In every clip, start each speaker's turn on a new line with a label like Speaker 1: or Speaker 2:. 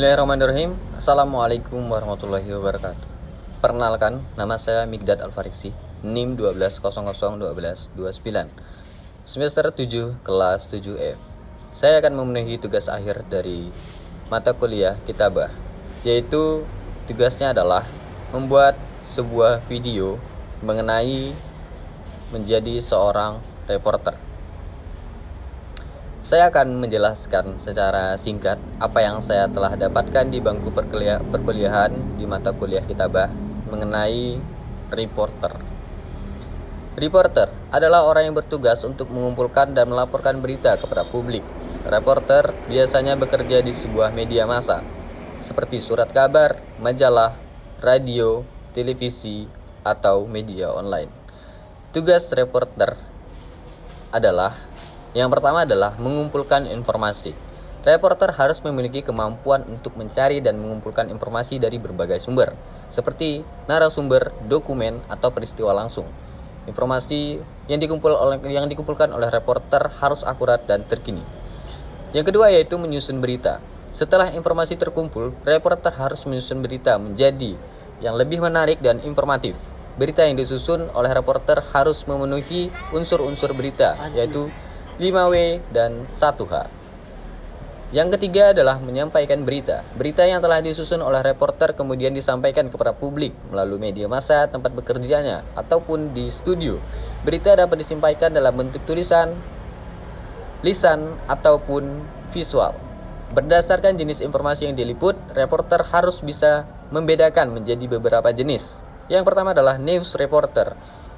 Speaker 1: Bismillahirrahmanirrahim. Assalamualaikum warahmatullahi wabarakatuh. Perkenalkan, nama saya Migdad Alfariksi, NIM 12001229, semester 7, kelas 7F. Saya akan memenuhi tugas akhir dari mata kuliah Kitabah, yaitu tugasnya adalah membuat sebuah video mengenai menjadi seorang reporter. Saya akan menjelaskan secara singkat apa yang saya telah dapatkan di bangku perkuliahan di mata kuliah Kitabah mengenai reporter. Reporter adalah orang yang bertugas untuk mengumpulkan dan melaporkan berita kepada publik. Reporter biasanya bekerja di sebuah media massa, seperti surat kabar, majalah, radio, televisi, atau media online. Tugas reporter adalah yang pertama adalah mengumpulkan informasi. Reporter harus memiliki kemampuan untuk mencari dan mengumpulkan informasi dari berbagai sumber, seperti narasumber, dokumen, atau peristiwa langsung. Informasi yang dikumpulkan oleh reporter harus akurat dan terkini. Yang kedua yaitu menyusun berita. Setelah informasi terkumpul, reporter harus menyusun berita menjadi yang lebih menarik dan informatif. Berita yang disusun oleh reporter harus memenuhi unsur-unsur berita, yaitu 5W dan 1H. Yang ketiga adalah menyampaikan berita. Berita yang telah disusun oleh reporter kemudian disampaikan kepada publik melalui media massa tempat bekerjanya ataupun di studio. Berita dapat disampaikan dalam bentuk tulisan, lisan, ataupun visual. Berdasarkan jenis informasi yang diliput, reporter harus bisa membedakan menjadi beberapa jenis. Yang pertama adalah news reporter.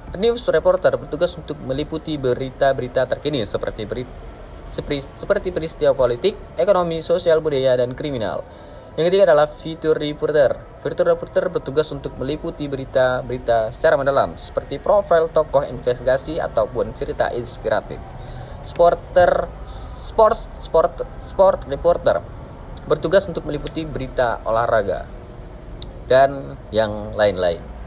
Speaker 1: News reporter bertugas untuk meliputi berita-berita terkini seperti peristiwa politik, ekonomi, sosial, budaya, dan kriminal. Yang ketiga adalah feature reporter. Feature reporter bertugas untuk meliputi berita-berita secara mendalam seperti profil tokoh investigasi ataupun cerita inspiratif. Sport reporter bertugas untuk meliputi berita olahraga dan yang lain-lain.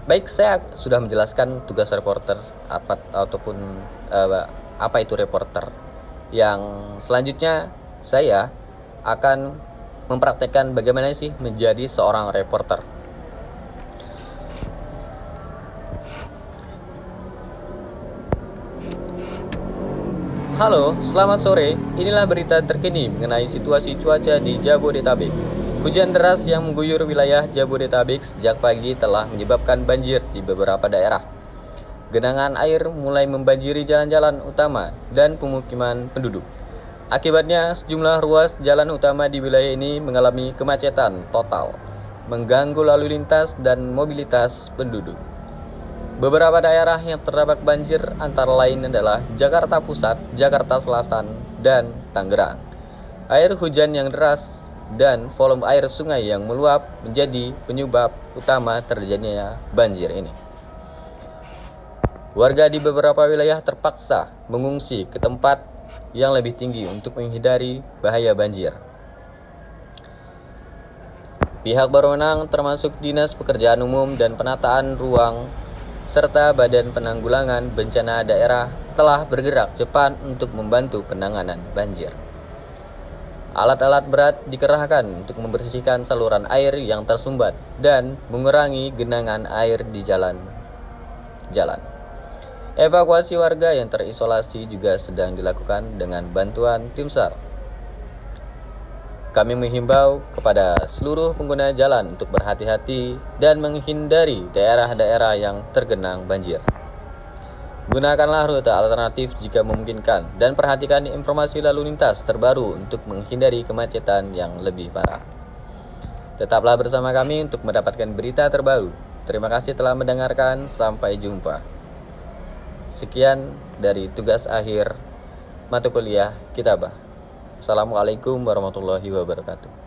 Speaker 1: Baik, saya sudah menjelaskan tugas reporter apa itu reporter. Yang selanjutnya saya akan mempraktekkan bagaimana sih menjadi seorang reporter. Halo, selamat sore. Inilah berita terkini mengenai situasi cuaca di Jabodetabek. Hujan deras yang mengguyur wilayah Jabodetabek sejak pagi telah menyebabkan banjir di beberapa daerah. Genangan air mulai membanjiri jalan-jalan utama dan pemukiman penduduk. Akibatnya, sejumlah ruas jalan utama di wilayah ini mengalami kemacetan total, mengganggu lalu lintas dan mobilitas penduduk. Beberapa daerah yang terdampak banjir antara lain adalah Jakarta Pusat, Jakarta Selatan, dan Tangerang. Air hujan yang deras dan volume air sungai yang meluap menjadi penyebab utama terjadinya banjir ini. Warga di beberapa wilayah terpaksa mengungsi ke tempat yang lebih tinggi untuk menghindari bahaya banjir. Pihak berwenang termasuk Dinas Pekerjaan Umum dan Penataan Ruang serta Badan Penanggulangan Bencana Daerah telah bergerak cepat untuk membantu penanganan banjir. Alat-alat berat dikerahkan untuk membersihkan saluran air yang tersumbat dan mengurangi genangan air di jalan-jalan. Evakuasi warga yang terisolasi juga sedang dilakukan dengan bantuan tim SAR. Kami menghimbau kepada seluruh pengguna jalan untuk berhati-hati dan menghindari daerah-daerah yang tergenang banjir. Gunakanlah rute alternatif jika memungkinkan dan perhatikan informasi lalu lintas terbaru untuk menghindari kemacetan yang lebih parah. Tetaplah bersama kami untuk mendapatkan berita terbaru. Terima kasih telah mendengarkan. Sampai jumpa. Sekian dari tugas akhir mata kuliah Kitabah. Assalamualaikum warahmatullahi wabarakatuh.